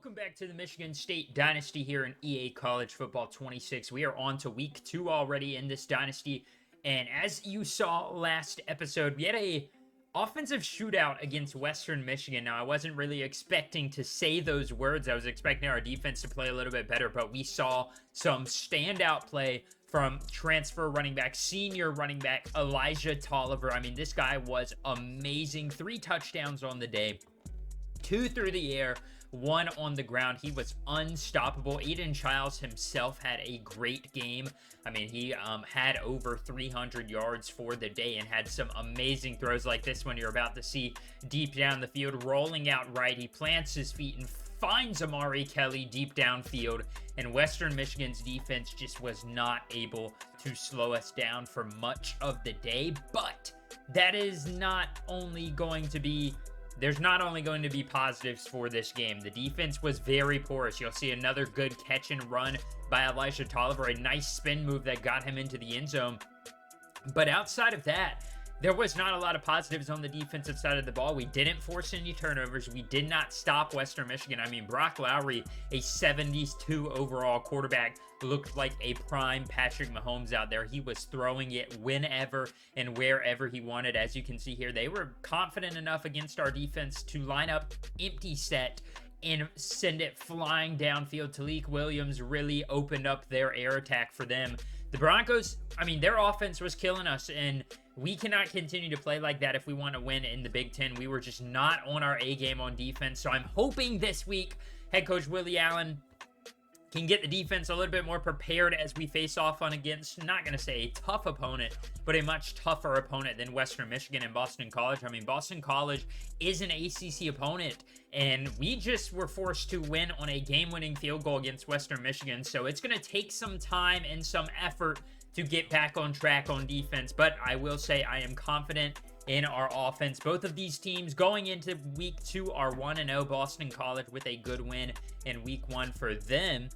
Welcome back to the Michigan State Dynasty here in EA College Football 26. We are on to week 2 already in this dynasty, and as you saw last episode, we had a offensive shootout against Western Michigan. Now, I wasn't really expecting to say those words. I was expecting our defense to play a little bit better, but we saw some standout play from transfer running back, senior running back Elijah Tolliver. I mean, this guy was amazing. 3 touchdowns on the day, 2 through the air, 1 on the ground. He was unstoppable. Aiden Childs himself had a great game. I mean, he had over 300 yards for the day and had some amazing throws like this one you're about to see deep down the field, rolling out right. He plants his feet and finds Amari Kelly deep downfield, and Western Michigan's defense just was not able to slow us down for much of the day. But that is not only going to be There's not only going to be positives for this game. The defense was very porous. You'll see another good catch and run by Elijah Tolliver, a nice spin move that got him into the end zone. But outside of that, there was not a lot of positives on the defensive side of the ball. We didn't force any turnovers. We did not stop Western Michigan. I mean, Brock Lowry, a 72 overall quarterback, looked like a prime Patrick Mahomes out there. He was throwing it whenever and wherever he wanted. As you can see here, they were confident enough against our defense to line up empty set and send it flying downfield. Talik Williams really opened up their air attack for them. The Broncos, I mean, their offense was killing us, and we cannot continue to play like that if we want to win in the Big Ten. We were just not on our A game on defense, so I'm hoping this week head coach Willie Allen can get the defense a little bit more prepared as we face off on against, not going to say a tough opponent, but a much tougher opponent than Western Michigan and Boston College. I mean, Boston College is an ACC opponent, and we just were forced to win on a game-winning field goal against Western Michigan, so it's going to take some time and some effort to get back on track on defense, but I will say I am confident in our offense. Both of these teams going into week 2 are 1-0. Boston College with a good win in week 1 for them.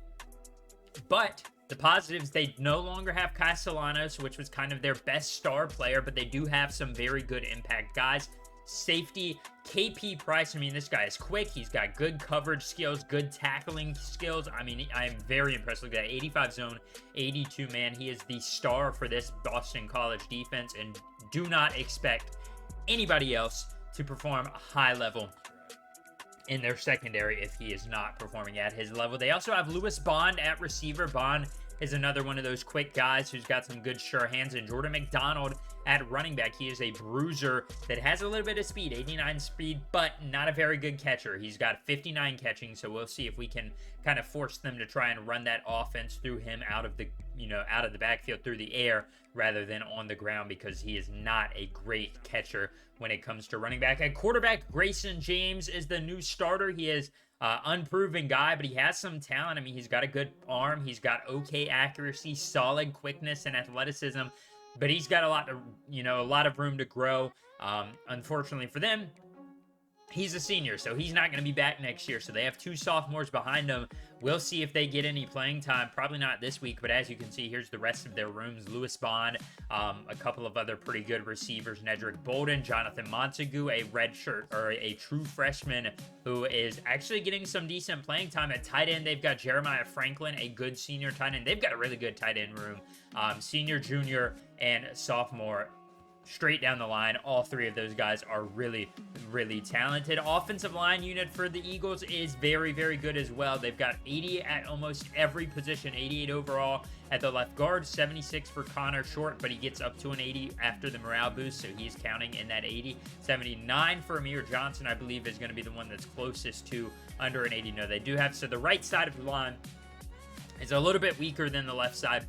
But the positives, they no longer have Castellanos, which was kind of their best star player, but they do have some very good impact guys. Safety, KP Price, I mean, this guy is quick. He's got good coverage skills, good tackling skills. I mean, I am very impressed. Look at that, 85 zone, 82 man. He is the star for this Boston College defense, and do not expect anybody else to perform a high level in their secondary if he is not performing at his level. They also have Lewis Bond at receiver. Bond is another one of those quick guys who's got some good sure hands. And Jordan McDonald at running back. He is a bruiser that has a little bit of speed, 89 speed, but not a very good catcher. He's got 59 catching, so we'll see if we can kind of force them to try and run that offense through him out of the backfield through the air rather than on the ground, because he is not a great catcher when it comes to running back. At quarterback, Grayson James is the new starter. He is unproven guy, but he has some talent. I mean, he's got a good arm. He's got okay accuracy, solid quickness and athleticism, but he's got a lot of room to grow. Unfortunately for them, he's a senior, so he's not going to be back next year. So they have 2 sophomores behind them. We'll see if they get any playing time. Probably not this week, but as you can see, here's the rest of their rooms. Lewis Bond, a couple of other pretty good receivers, Nedrick Bolden, Jonathan Montague, a redshirt or a true freshman who is actually getting some decent playing time. At tight end, they've got Jeremiah Franklin, a good senior tight end. They've got a really good tight end room. Senior, junior, and sophomore. Straight down the line, all 3 of those guys are really, really talented. Offensive line unit for the Eagles is very, very good as well. They've got 80 at almost every position, 88 overall at the left guard, 76 for Connor Short, but he gets up to an 80 after the morale boost, so he's counting in that 80. 79 for Amir Johnson, I believe, is going to be the one that's closest to under an 80. No, they do have, so the right side of the line is a little bit weaker than the left side,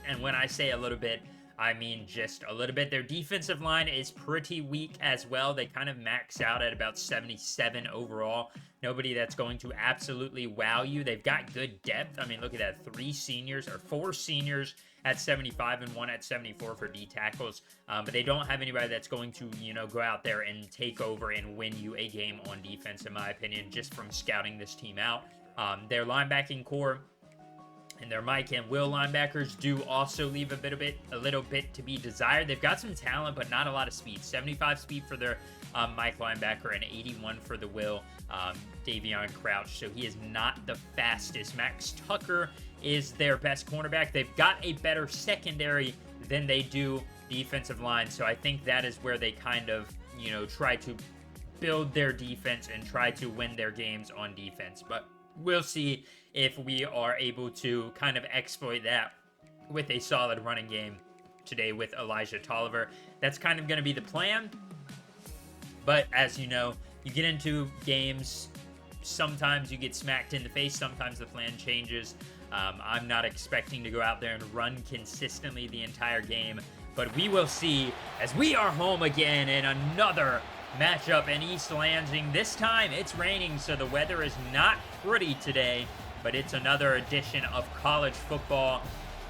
and when I say a little bit, I mean just a little bit. Their defensive line is pretty weak as well. They kind of max out at about 77 overall. Nobody that's going to absolutely wow you. They've got good depth. I mean, look at that. 4 seniors at 75 and 1 at 74 for D tackles. But they don't have anybody that's going to, go out there and take over and win you a game on defense, in my opinion, just from scouting this team out. Their linebacking core And their Mike and Will linebackers do also leave a little bit to be desired. They've got some talent, but not a lot of speed. 75 speed for their Mike linebacker and 81 for the Will Davion Crouch. So he is not the fastest. Max Tucker is their best cornerback. They've got a better secondary than they do defensive line. So I think that is where they kind of, try to build their defense and try to win their games on defense. But we'll see if we are able to kind of exploit that with a solid running game today with Elijah Tolliver. That's kind of going to be the plan. But as you know, you get into games, sometimes you get smacked in the face, sometimes the plan changes. I'm not expecting to go out there and run consistently the entire game, but we will see as we are home again in another matchup in East Lansing. This time it's raining, so the weather is not pretty today, but it's another edition of college football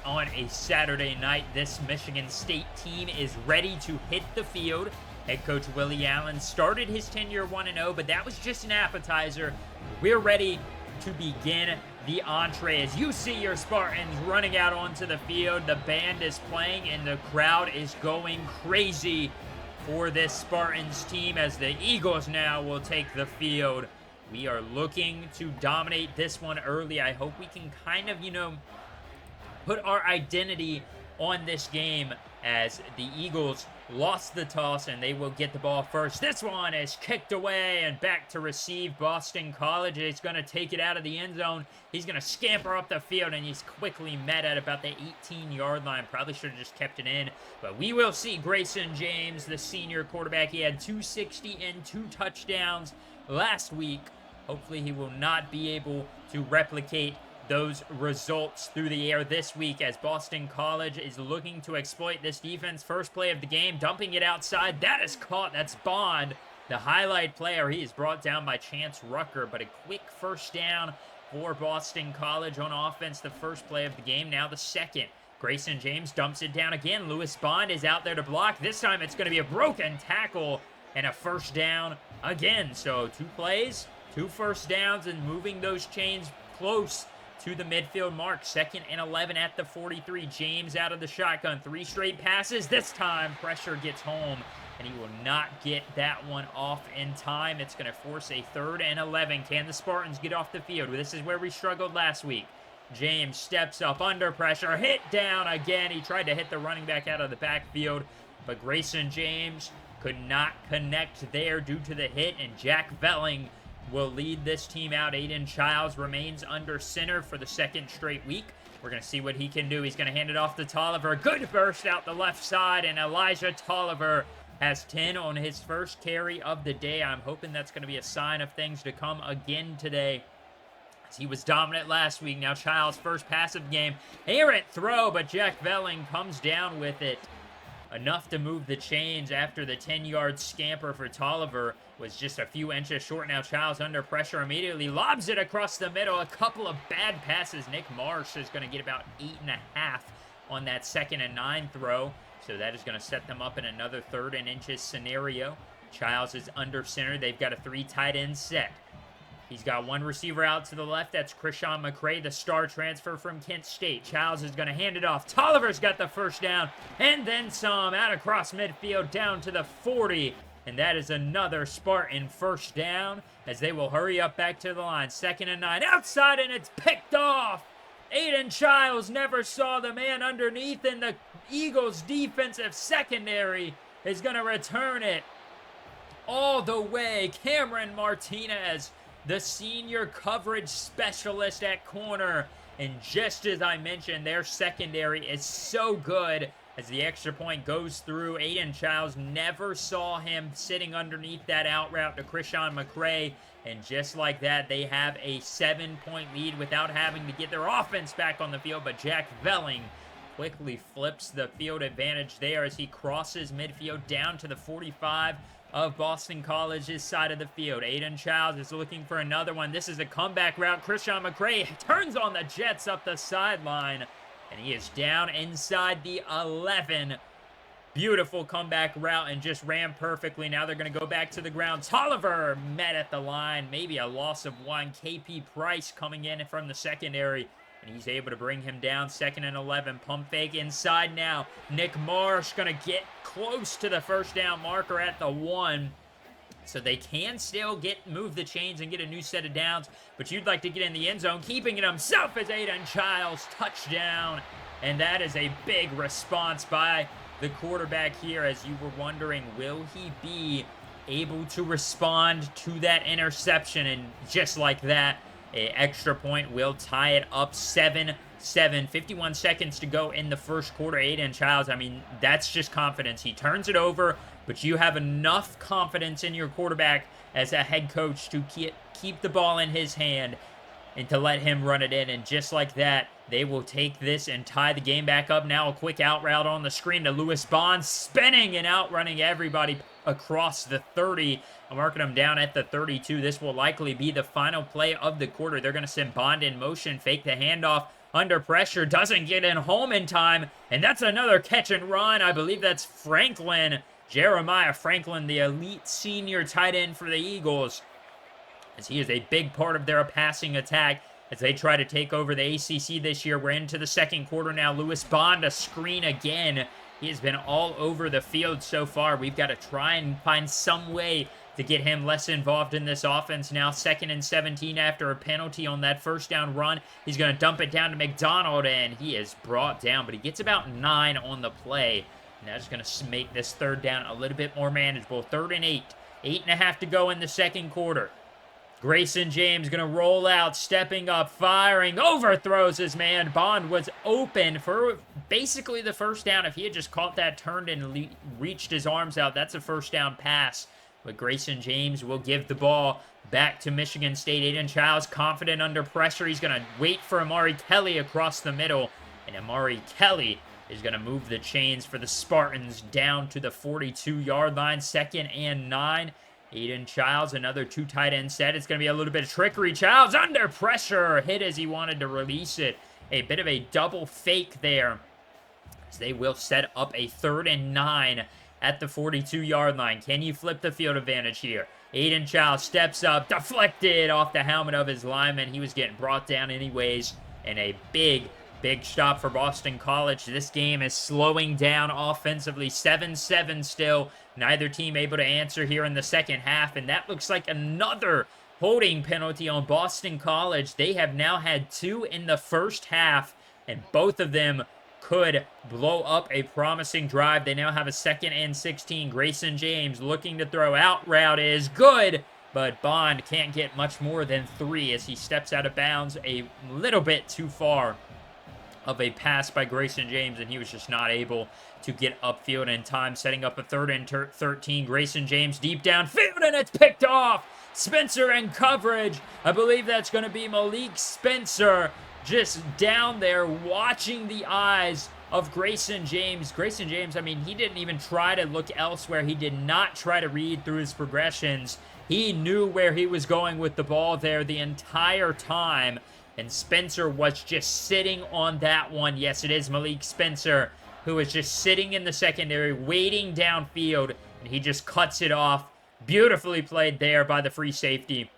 on a Saturday night. This Michigan State team is ready to hit the field. Head coach Willie Allen started his tenure 1-0, but that was just an appetizer. We're ready to begin the entree. As you see your Spartans running out onto the field, the band is playing and the crowd is going crazy for this Spartans team as the Eagles now will take the field. We are looking to dominate this one early. I hope we can kind of, put our identity on this game as the Eagles lost the toss and they will get the ball first. This one is kicked away and back to receive. Boston College is going to take it out of the end zone. He's going to scamper up the field and he's quickly met at about the 18-yard line. Probably should have just kept it in, but we will see. Grayson James, the senior quarterback, he had 260 and 2 touchdowns last week. Hopefully he will not be able to replicate those results through the air this week as Boston College is looking to exploit this defense. First play of the game, dumping it outside. That is caught. That's Bond, the highlight player. He is brought down by Chance Rucker, but a quick first down for Boston College on offense. The first play of the game, now the second. Grayson James dumps it down again. Lewis Bond is out there to block. This time it's going to be a broken tackle and a first down again. So 2 plays, 2 first downs, and moving those chains close to the midfield mark. 2nd and 11 at the 43. James out of the shotgun. 3 straight passes. This time pressure gets home and he will not get that one off in time. It's going to force a 3rd and 11. Can the Spartans get off the field? This is where we struggled last week. James steps up under pressure. Hit down again. He tried to hit the running back out of the backfield, but Grayson James could not connect there due to the hit, and Jack Velling will lead this team out. Aiden Childs remains under center for the 2nd straight week. We're going to see what he can do. He's going to hand it off to Tolliver. Good burst out the left side, and Elijah Tolliver has 10 on his first carry of the day. I'm hoping that's going to be a sign of things to come again today, as he was dominant last week. Now Childs' first pass of the game. Errant throw, but Jack Velling comes down with it. Enough to move the chains after the 10-yard scamper for Tolliver was just a few inches short. Now Childs under pressure immediately, lobs it across the middle. A couple of bad passes. Nick Marsh is going to get about 8.5 on that 2nd and 9 throw. So that is going to set them up in another 3rd and inches scenario. Childs is under center. They've got a 3 tight end set. He's got 1 receiver out to the left. That's Krishan McCray, the star transfer from Kent State. Childs is going to hand it off. Tolliver's got the first down, and then some out across midfield down to the 40. And that is another Spartan first down as they will hurry up back to the line. 2nd and 9 outside, and it's picked off. Aiden Childs never saw the man underneath, and the Eagles' defensive secondary is going to return it all the way. Cameron Martinez, the senior coverage specialist at corner. And just as I mentioned, their secondary is so good as the extra point goes through. Aiden Childs never saw him sitting underneath that out route to Krishan McCray. And just like that, they have a 7-point lead without having to get their offense back on the field. But Jack Velling quickly flips the field advantage there as he crosses midfield down to the 45 of Boston College's side of the field. Aiden Childs is looking for another one. This is a comeback route. Krishan McCray turns on the Jets up the sideline, and he is down inside the 11. Beautiful comeback route and just ran perfectly. Now they're going to go back to the ground. Tolliver met at the line. Maybe a loss of 1. KP Price coming in from the secondary And he's able to bring him down. 2nd and 11. Pump fake inside now. Nick Marsh going to get close to the first down marker at the 1. So they can still move the chains and get a new set of downs. But you'd like to get in the end zone. Keeping it himself is Aiden Childs. Touchdown. And that is a big response by the quarterback here. As you were wondering, will he be able to respond to that interception? And just like that, an extra point will tie it up 7-7. 51 seconds to go in the first quarter. Aiden Childs, I mean, that's just confidence. He turns it over, but you have enough confidence in your quarterback as a head coach to keep the ball in his hand and to let him run it in. And just like that, they will take this and tie the game back up. Now a quick out route on the screen to Lewis Bond, spinning and outrunning everybody across the 30. I'm marking him down at the 32. This will likely be the final play of the quarter. They're going to send Bond in motion, fake the handoff under pressure, doesn't get in home in time, and that's another catch and run. I believe that's Franklin, Jeremiah Franklin, the elite senior tight end for the Eagles, as he is a big part of their passing attack as they try to take over the ACC this year. We're into the second quarter now. Lewis Bond, a screen again. He has been all over the field so far. We've got to try and find some way to get him less involved in this offense now. 2nd and 17 after a penalty on that first down run. He's going to dump it down to McDonald, and he is brought down, but he gets about 9 on the play. And that's going to make this third down a little bit more manageable. 3rd and 8. 8.5 to go in the second quarter. Grayson James going to roll out, stepping up, firing, overthrows his man. Bond was open for basically the first down. If he had just caught that, turned and reached his arms out, that's a first down pass. But Grayson James will give the ball back to Michigan State. Aiden Childs confident under pressure. He's going to wait for Amari Kelly across the middle. And Amari Kelly is going to move the chains for the Spartans down to the 42-yard line. 2nd and 9. Aiden Childs, another 2 tight end set. It's going to be a little bit of trickery. Childs under pressure. Hit as he wanted to release it. A bit of a double fake there, as they will set up a 3rd and 9 at the 42-yard line. Can you flip the field advantage here? Aiden Childs steps up, deflected off the helmet of his lineman. He was getting brought down anyways. And a big stop for Boston College. This game is slowing down offensively. 7-7 still. Neither team able to answer here in the second half. And that looks like another holding penalty on Boston College. They have now had 2 in the first half, and both of them could blow up a promising drive. They now have a 2nd and 16. Grayson James looking to throw. Out route is good, but Bond can't get much more than 3 as he steps out of bounds a little bit too far of a pass by Grayson James, and he was just not able to get upfield in time, setting up a 3rd and 13. Grayson James deep downfield, and it's picked off. Spencer in coverage. I believe that's going to be Malik Spencer, just down there watching the eyes of Grayson James. Grayson James, I mean, he didn't even try to look elsewhere. He did not try to read through his progressions. He knew where he was going with the ball there the entire time. And Spencer was just sitting on that one. Yes, it is Malik Spencer, who is just sitting in the secondary, waiting downfield, and he just cuts it off. Beautifully played there by the free safety.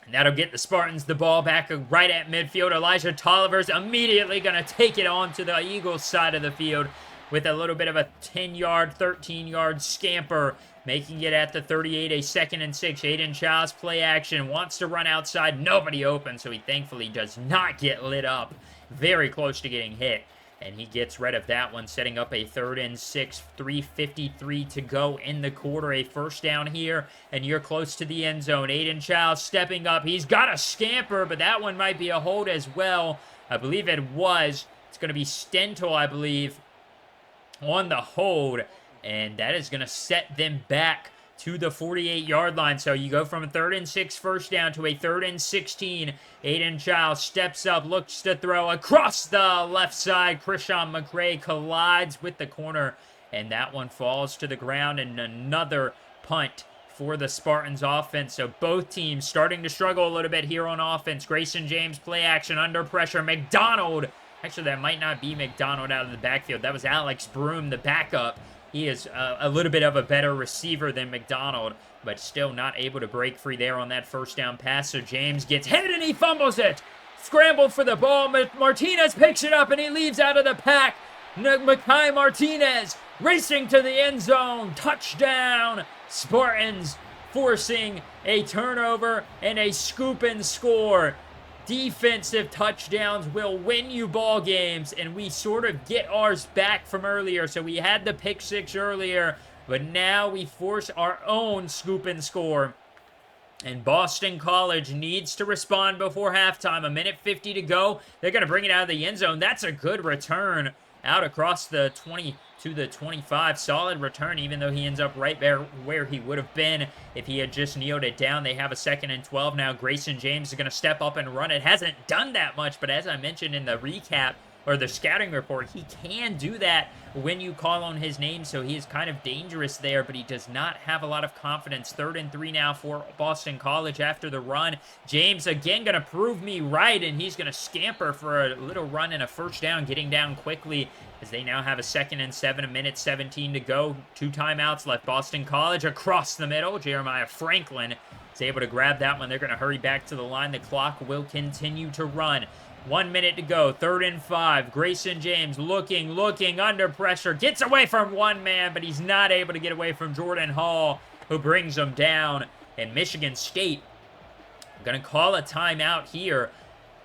And that'll get the Spartans the ball back right at midfield. Elijah Tolliver's immediately going to take it on to the Eagles side of the field with a little bit of a 10-yard, 13-yard scamper, making it at the 38, a 2nd and 6. Aiden Childs play action, wants to run outside, nobody open, so he thankfully does not get lit up. Very close to getting hit, and he gets rid of that one, setting up a 3rd and 6, 3:53 to go in the quarter. A first down here, and you're close to the end zone. Aiden Childs stepping up. He's got a scamper, but that one might be a hold as well. I believe it was. It's going to be Stentel, I believe, on the hold, and that is going to set them back to the 48-yard line. So you go from a 3rd and 6 first down to a 3rd and 16. Aiden Childs steps up, looks to throw across the left side. Krishan McRae collides with the corner, and that one falls to the ground, and another punt for the Spartans offense. So both teams starting to struggle a little bit here on offense. Grayson James play action under pressure. McDonald, actually that might not be McDonald out of the backfield. That was Alex Broom, the backup. He is a little bit of a better receiver than McDonald, but still not able to break free there on that first down pass. So James gets hit and he fumbles it. scramble for the ball. Martinez picks it up and he leaves out of the pack. Makai Martinez racing to the end zone. Touchdown, Spartans, forcing a turnover and a scoop and score. Defensive touchdowns will win you ball games, and we sort of get ours back from earlier. So we had the pick six earlier, but now we force our own scoop and score. And Boston College needs to respond before halftime. 1:50 to go. They're going to bring it out of the end zone. That's a good return out across the 20 to the 25. Solid return, even though he ends up right there where he would have been if he had just kneeled it down. They have a 2nd and 12 now. Grayson James is going to step up and run it. Hasn't done that much, but as I mentioned in the recap, or the scouting report, he can do that when you call on his name, so he is kind of dangerous there, but he does not have a lot of confidence. 3rd and 3 now for Boston College after the run. James again going to prove me right, and he's going to scamper for a little run and a first down, getting down quickly as they now have a 2nd and 7, 1:17 to go. 2 timeouts left. Boston College across the middle. Jeremiah Franklin is able to grab that one. They're going to hurry back to the line. The clock will continue to run. 1 minute to go, 3rd and 5. Grayson James looking, under pressure. Gets away from one man, but he's not able to get away from Jordan Hall, who brings him down. And Michigan State going to call a timeout here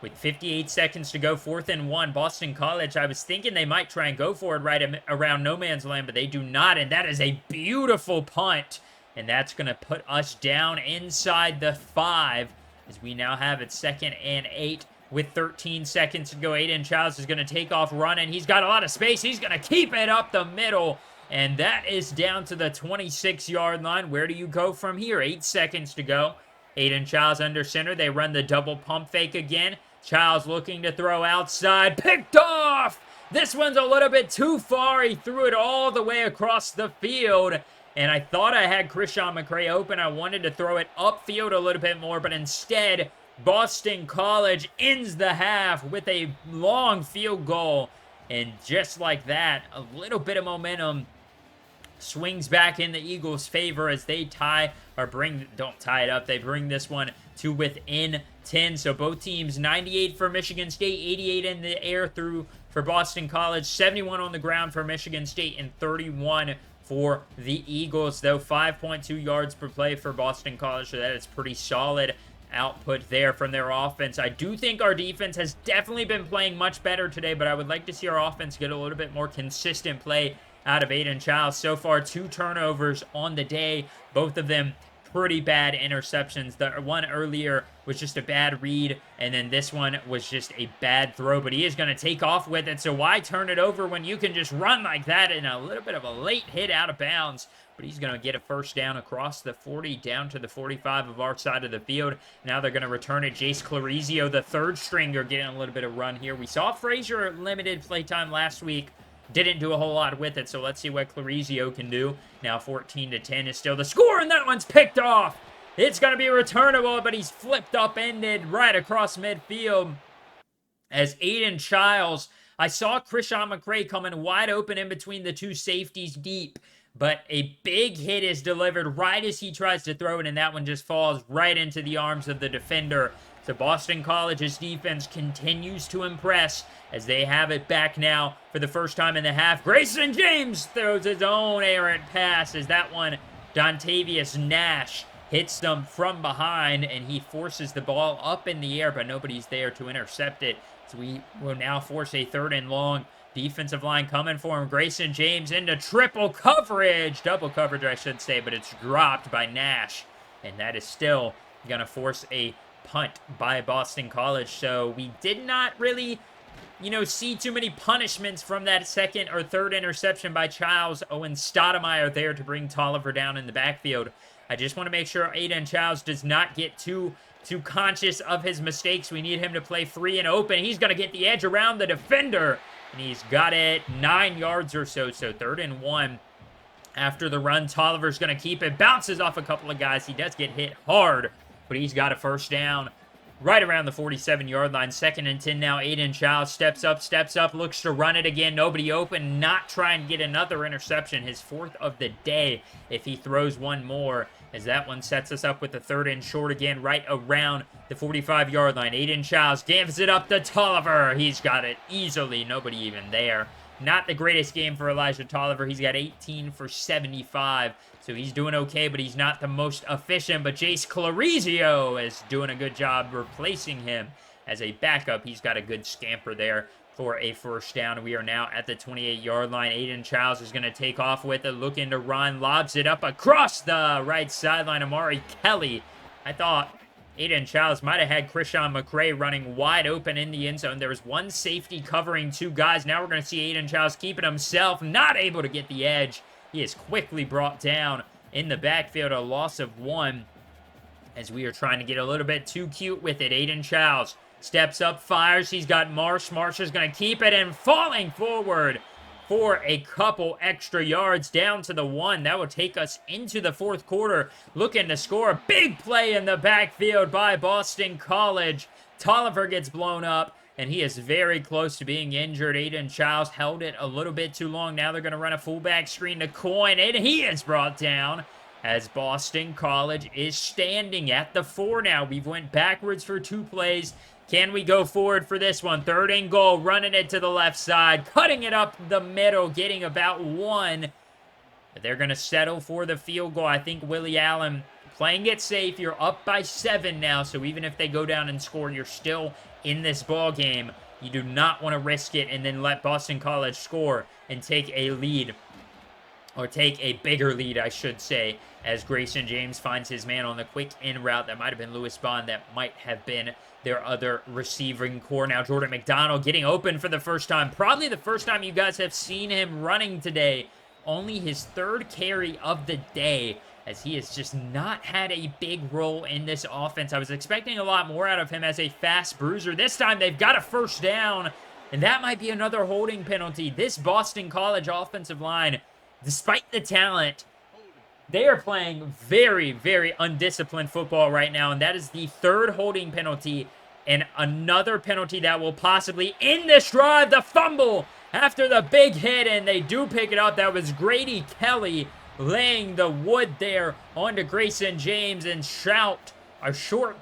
with 58 seconds to go. 4th and 1. Boston College, I was thinking they might try and go for it right around no man's land, but they do not. And that is a beautiful punt. And that's going to put us down inside the 5 as we now have it 2nd and 8. With 13 seconds to go. Aiden Childs is going to take off running. He's got a lot of space. He's going to keep it up the middle. And that is down to the 26-yard line. Where do you go from here? 8 seconds to go. Aiden Childs under center. They run the double pump fake again. Childs looking to throw outside. Picked off! This one's a little bit too far. He threw it all the way across the field. And I thought I had Krishan McCray open. I wanted to throw it upfield a little bit more, but instead Boston College ends the half with a long field goal. And just like that, a little bit of momentum swings back in the Eagles' favor as they don't tie it up. They bring this one to within 10. So both teams, 98 for Michigan State, 88 in the air for Boston College, 71 on the ground for Michigan State, and 31 for the Eagles, though 5.2 yards per play for Boston College. So that is pretty solid output there from their offense. I do think our defense has definitely been playing much better today, but I would like to see our offense get a little bit more consistent play out of Aiden Childs. So far, 2 turnovers on the day, both of them pretty bad interceptions. The one earlier was just a bad read, and then this one was just a bad throw, but he is going to take off with it, so why turn it over when you can just run like that in a little bit of a late hit out of bounds? But he's going to get a first down across the 40 down to the 45 of our side of the field. Now they're going to return it. Jace Clarizio, the 3rd stringer, getting a little bit of run here. We saw Frazier limited playtime last week. Didn't do a whole lot with it, so let's see what Clarizio can do. Now 14-10 is still the score, and that one's picked off. It's going to be returnable, but he's flipped upended right across midfield. As Aiden Childs, I saw Krishan McCray coming wide open in between the 2 safeties deep, but a big hit is delivered right as he tries to throw it, and that one just falls right into the arms of the defender. So Boston College's defense continues to impress as they have it back now for the first time in the half. Grayson James throws his own errant pass as that one, Dontavius Nash, hits them from behind, and he forces the ball up in the air, but nobody's there to intercept it. So we will now force a 3rd and long. Defensive line coming for him. Grayson James into triple coverage. Double coverage, I should say, but it's dropped by Nash. And that is still going to force a punt by Boston College. So we did not really, see too many punishments from that 2nd or 3rd interception by Childs. Owen Stoudemire there to bring Tolliver down in the backfield. I just want to make sure Aiden Childs does not get too conscious of his mistakes. We need him to play free and open. He's going to get the edge around the defender, and he's got it 9 yards or so. So 3rd and 1. After the run, Tolliver's going to keep it. Bounces off a couple of guys. He does get hit hard, but he's got a first down. right around the 47-yard line. 2nd and 10 now. Aiden Childs steps up, looks to run it again. Nobody open. Not trying to get another interception. His 4th of the day if he throws one more, as that one sets us up with the 3rd and short again, right around the 45-yard line. Aiden Childs gives it up to Tolliver. He's got it easily. Nobody even there. Not the greatest game for Elijah Tolliver. He's got 18 for 75. So he's doing okay, but he's not the most efficient. But Jace Clarizio is doing a good job replacing him as a backup. He's got a good scamper there for a 1st down. We are now at the 28-yard line. Aiden Childs is going to take off with it, looking to run, lobs it up across the right sideline. Amari Kelly, I thought Aiden Childs might have had Krishan McCray running wide open in the end zone. There was one safety covering 2 guys. Now we're going to see Aiden Childs keeping himself, not able to get the edge. He is quickly brought down in the backfield, a loss of 1, as we are trying to get a little bit too cute with it. Aiden Childs steps up, fires. He's got Marsh. Marsh is going to keep it and falling forward for a couple extra yards down to the 1. That will take us into the 4th quarter. Looking to score. A big play in the backfield by Boston College. Tolliver gets blown up, and he is very close to being injured. Aiden Childs held it a little bit too long. Now they're going to run a fullback screen to Coin, and he is brought down as Boston College is standing at the 4 now. We've went backwards for 2 plays. Can we go forward for this one? 3rd and goal, running it to the left side, cutting it up the middle, getting about 1. But they're going to settle for the field goal. I think Willie Allen playing it safe. You're up by 7 now, so even if they go down and score, you're still in this ball game. You do not want to risk it and then let Boston College score and take a lead, or take a bigger lead, I should say, as Grayson James finds his man on the quick in route. That might have been Lewis Bond. That might have been their other receiving core. Now Jordan McDonald getting open for the 1st time. Probably the 1st time you guys have seen him running today. Only his 3rd carry of the day, as he has just not had a big role in this offense. I was expecting a lot more out of him as a fast bruiser. This time they've got a 1st down, and that might be another holding penalty. This Boston College offensive line, despite the talent, they are playing very, very undisciplined football right now, and that is the 3rd holding penalty, and another penalty that will possibly end this drive. The fumble after the big hit, and they do pick it up. That was Grady Kelly laying the wood there onto Grayson James, and Short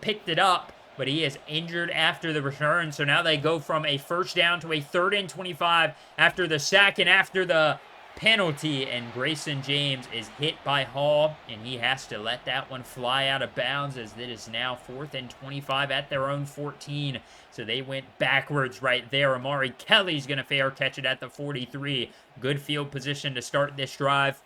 picked it up, but he is injured after the return. So now they go from a 1st down to a 3rd and 25 after the sack and after the penalty, and Grayson James is hit by Hall, and he has to let that one fly out of bounds, as it is now 4th and 25 at their own 14. So they went backwards right there. Amari Kelly's going to fair catch it at the 43. Good field position to start this drive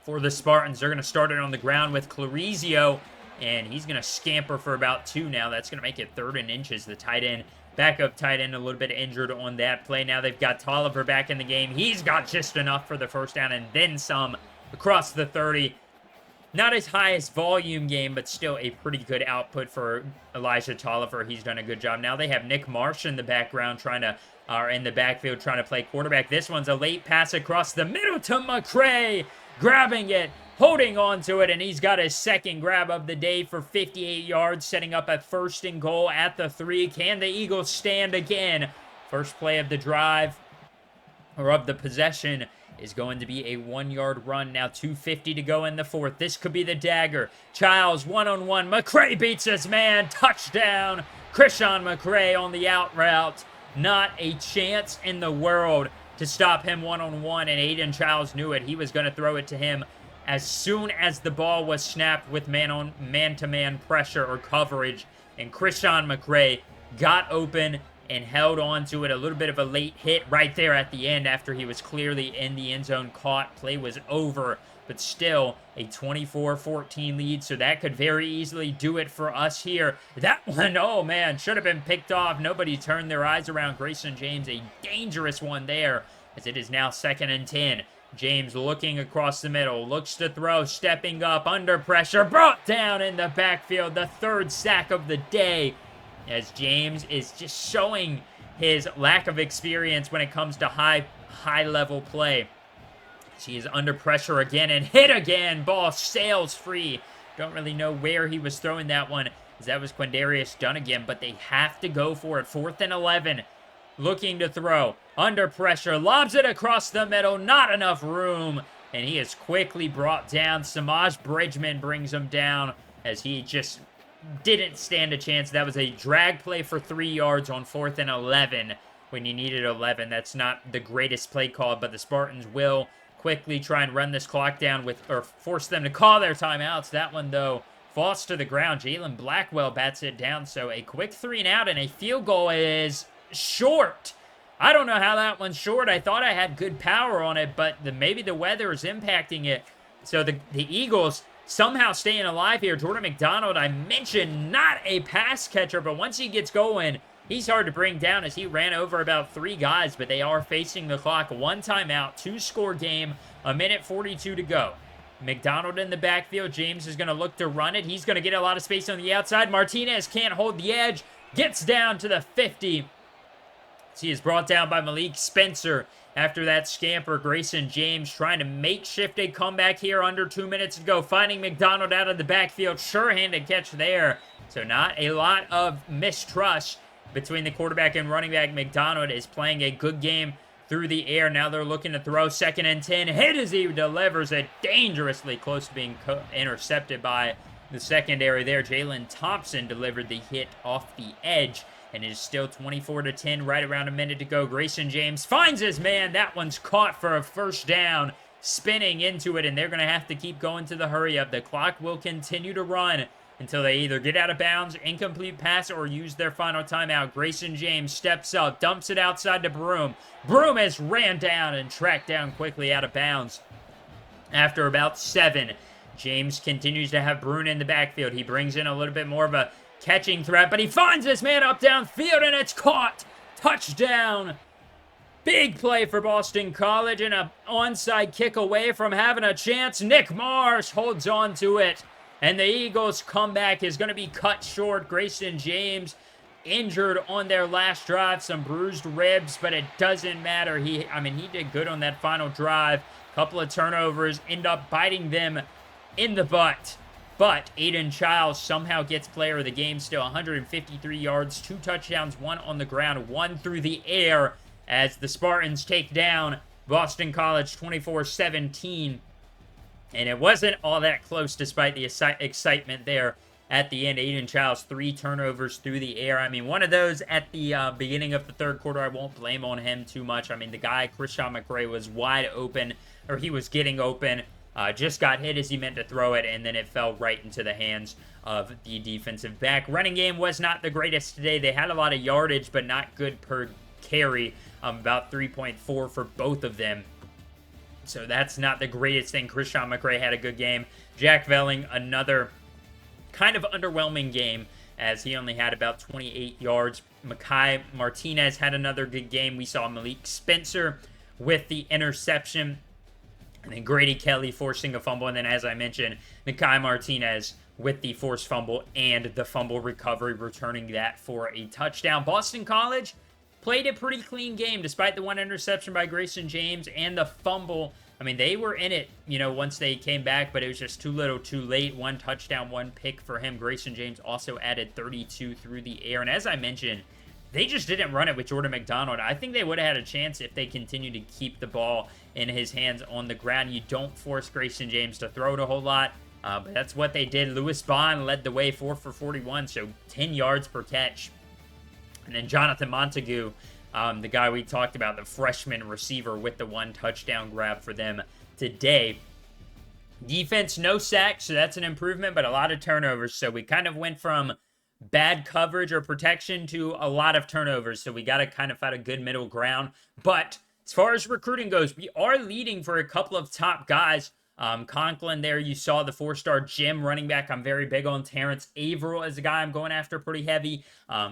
for the Spartans. They're going to start it on the ground with Clarizio, and he's going to scamper for about 2 now. That's going to make it 3rd and inches. The tight end, backup tight end, a little bit injured on that play. Now they've got Tolliver back in the game. He's got just enough for the 1st down and then some across the 30. Not his highest volume game, but still a pretty good output for Elijah Tolliver. He's done a good job. Now they have Nick Marsh in the background in the backfield trying to play quarterback. This one's a late pass across the middle to McCray, grabbing it, holding on to it, and he's got his 2nd grab of the day for 58 yards, setting up a 1st and goal at the 3. Can the Eagles stand again? First play of the drive, or of the possession, is going to be a 1-yard run. Now 2:50 to go in the 4th. This could be the dagger. Childs one-on-one. McCray beats his man. Touchdown. Krishan McCray on the out route. Not a chance in the world to stop him one-on-one, and Aiden Childs knew it. He was going to throw it to him as soon as the ball was snapped with man-to-man pressure or coverage, and Krishan McCray got open and held on to it. A little bit of a late hit right there at the end after he was clearly in the end zone caught. Play was over, but still a 24-14 lead, so that could very easily do it for us here. That one, oh man, should have been picked off. Nobody turned their eyes around Grayson James. A dangerous one there, as it is now 2nd and 10. James looking across the middle, looks to throw, stepping up, under pressure, brought down in the backfield. The 3rd sack of the day, as James is just showing his lack of experience when it comes to high-level play. He is under pressure again and hit again. Ball sails free. Don't really know where he was throwing that one That was Quindarius Dunn again, but they have to go for it. 4th and 11. Looking to throw. Under pressure. Lobs it across the middle. Not enough room. And he is quickly brought down. Samaj Bridgman brings him down as he just didn't stand a chance. That was a drag play for 3 yards on 4th and 11 when you needed 11. That's not the greatest play call, but the Spartans will quickly try and run this clock down or force them to call their timeouts. That one, though, falls to the ground. Jalen Blackwell bats it down, so a quick 3 and out, and a field goal is short. I don't know how that one's short. I thought I had good power on it, but maybe the weather is impacting it. So the Eagles somehow staying alive here. Jordan McDonald, I mentioned, not a pass catcher, but once he gets going, he's hard to bring down as he ran over about 3 guys, but they are facing the clock. 1 timeout, 2-score game, 1:42 to go. McDonald in the backfield. James is going to look to run it. He's going to get a lot of space on the outside. Martinez can't hold the edge. Gets down to the 50. He is brought down by Malik Spencer after that scamper. Grayson James trying to makeshift a comeback here under 2 minutes to go. Finding McDonald out of the backfield. Sure-handed catch there. So not a lot of mistrust between the quarterback and running back. McDonald is playing a good game through the air. Now they're looking to throw. 2nd and 10. Hit as he delivers it. Dangerously close to being intercepted by the secondary there. Jalen Thompson delivered the hit off the edge. And it is still 24-10, right around a minute to go. Grayson James finds his man. That one's caught for a 1st down. Spinning into it, and they're going to have to keep going to the hurry-up. The clock will continue to run until they either get out of bounds, incomplete pass, or use their final timeout. Grayson James steps up, dumps it outside to Broom. Broom has ran down and tracked down quickly out of bounds. After about 7, James continues to have Bruin in the backfield. He brings in a little bit more of a catching threat, but he finds this man up downfield, and it's caught. Touchdown. Big play for Boston College, and an onside kick away from having a chance. Nick Marsh holds on to it, and the Eagles' comeback is going to be cut short. Grayson James injured on their last drive, some bruised ribs, but it doesn't matter. He did good on that final drive. Couple of turnovers end up biting them in the butt. But Aiden Childs somehow gets player of the game still. 153 yards, 2 touchdowns, 1 on the ground, 1 through the air as the Spartans take down Boston College 24-17. And it wasn't all that close despite the excitement there at the end. Aiden Childs, 3 turnovers through the air. I mean, one of those at the beginning of the 3rd quarter, I won't blame on him too much. I mean, the guy, Christian McRae, was wide open, or he was getting open. Just got hit as he meant to throw it, and then it fell right into the hands of the defensive back. Running game was not the greatest today. They had a lot of yardage, but not good per carry. About 3.4 for both of them. So that's not the greatest thing. Christian McRae had a good game. Jack Velling, another kind of underwhelming game as he only had about 28 yards. Mekhi Martinez had another good game. We saw Malik Spencer with the interception. And then Grady Kelly forcing a fumble. And then, as I mentioned, Mekhi Martinez with the forced fumble and the fumble recovery, returning that for a touchdown. Boston College played a pretty clean game despite the 1 interception by Grayson James and the fumble. I mean, they were in it, once they came back, but it was just too little too late. 1 touchdown, 1 pick for him. Grayson James also added 32 through the air. And as I mentioned, they just didn't run it with Jordan McDonald. I think they would have had a chance if they continued to keep the ball in his hands on the ground. You don't force Grayson James to throw it a whole lot, but that's what they did. Lewis Bond led the way, 4 for 41, so 10 yards per catch. And then Jonathan Montague, the guy we talked about, the freshman receiver, with the 1 touchdown grab for them today. Defense, no sacks, so that's an improvement, but a lot of turnovers. So we kind of went from bad coverage or protection to a lot of turnovers. So we got to kind of find a good middle ground. But as far as recruiting goes, we are leading for a couple of top guys. Conklin there, you saw the 4-star Jim running back. I'm very big on Terrence Averill as a guy I'm going after pretty heavy.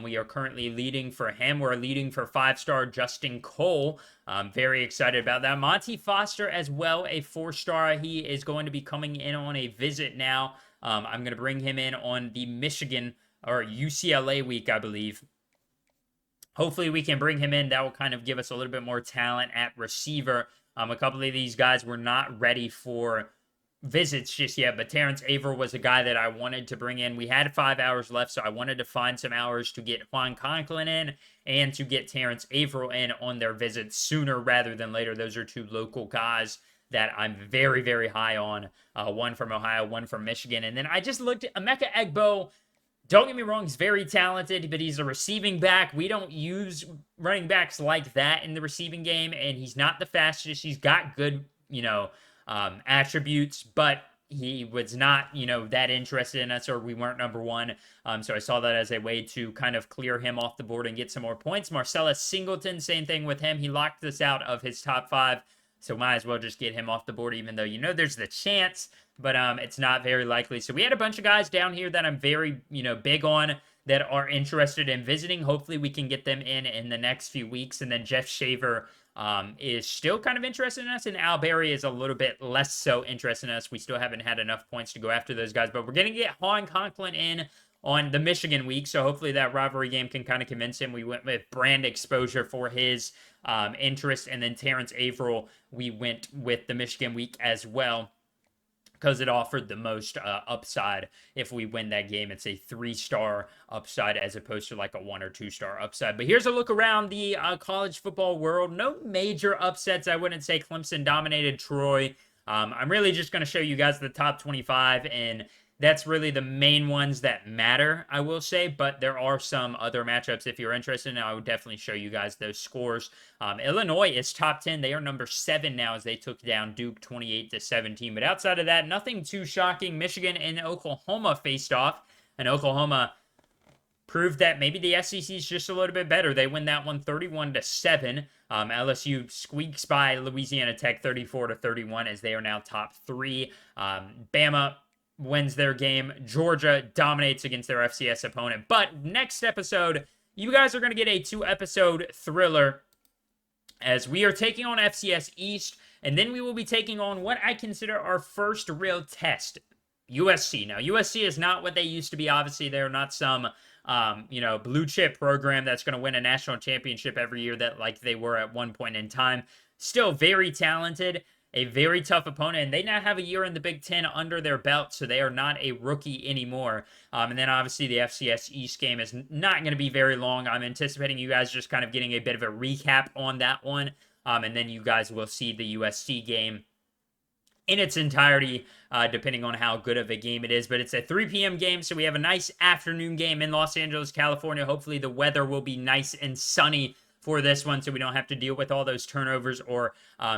We are currently leading for him. We're leading for 5-star Justin Cole. I'm very excited about that. Monty Foster as well, a 4-star. He is going to be coming in on a visit now. I'm going to bring him in on the Michigan or UCLA week, I believe. Hopefully we can bring him in. That will kind of give us a little bit more talent at receiver. A couple of these guys were not ready for visits just yet, but Terrence Averill was a guy that I wanted to bring in. We had 5 hours left, so I wanted to find some hours to get Juan Conklin in and to get Terrence Averill in on their visits sooner rather than later. Those are two local guys that I'm very, very high on. One from Ohio, one from Michigan. And then I just looked at Emeka Egbo. Don't get me wrong, he's very talented, but he's a receiving back. We don't use running backs like that in the receiving game, and he's not the fastest. He's got good, attributes, but he was not, that interested in us, or we weren't number one. So I saw that as a way to kind of clear him off the board and get some more points. Marcellus Singleton, same thing with him. He locked us out of his top 5. So might as well just get him off the board, even though, there's the chance, but it's not very likely. So we had a bunch of guys down here that I'm very, big on that are interested in visiting. Hopefully we can get them in the next few weeks. And then Jeff Shaver is still kind of interested in us, and Al Berry is a little bit less so interested in us. We still haven't had enough points to go after those guys, but we're going to get Juan Conklin in on the Michigan week, so hopefully that rivalry game can kind of convince him. We went with brand exposure for his interest, and then Terrence Averill, we went with the Michigan week as well because it offered the most upside. If we win that game, it's a 3-star upside as opposed to like a 1 or 2-star upside. But here's a look around the college football world. No major upsets. I wouldn't say Clemson dominated Troy. I'm really just going to show you guys the top 25, and that's really the main ones that matter, I will say, but there are some other matchups if you're interested, and I would definitely show you guys those scores. Illinois is top 10. They are number 7 now as they took down Duke 28-17, but outside of that, nothing too shocking. Michigan and Oklahoma faced off, and Oklahoma proved that maybe the SEC is just a little bit better. They win that one 31-7. LSU squeaks by Louisiana Tech 34-31 as they are now top 3. Bama wins their game. Georgia dominates against their FCS opponent. But next episode, you guys are going to get a 2-episode thriller as we are taking on FCS East, and then we will be taking on what I consider our first real test, USC. Now, USC is not what they used to be. Obviously, they're not some blue chip program that's going to win a national championship every year that like they were at one point in time. Still very talented. A very tough opponent, and they now have a year in the Big Ten under their belt, so they are not a rookie anymore. And then obviously the FCS East game is not going to be very long. I'm anticipating you guys just kind of getting a bit of a recap on that one, and then you guys will see the USC game in its entirety, depending on how good of a game it is. But it's a 3 p.m. game, so we have a nice afternoon game in Los Angeles, California. Hopefully the weather will be nice and sunny for this one, so we don't have to deal with all those turnovers or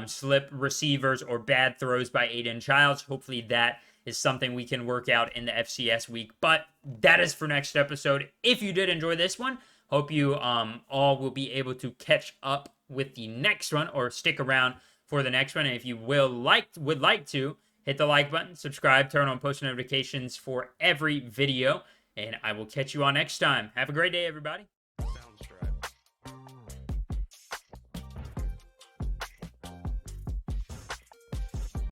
slip receivers or bad throws by Aiden Childs. Hopefully that is something we can work out in the FCS week. But that is for next episode. If you did enjoy this one, hope you all will be able to catch up with the next one or stick around for the next one. And if you would like to, hit the like button, subscribe, turn on post notifications for every video, and I will catch you all next time. Have a great day, everybody.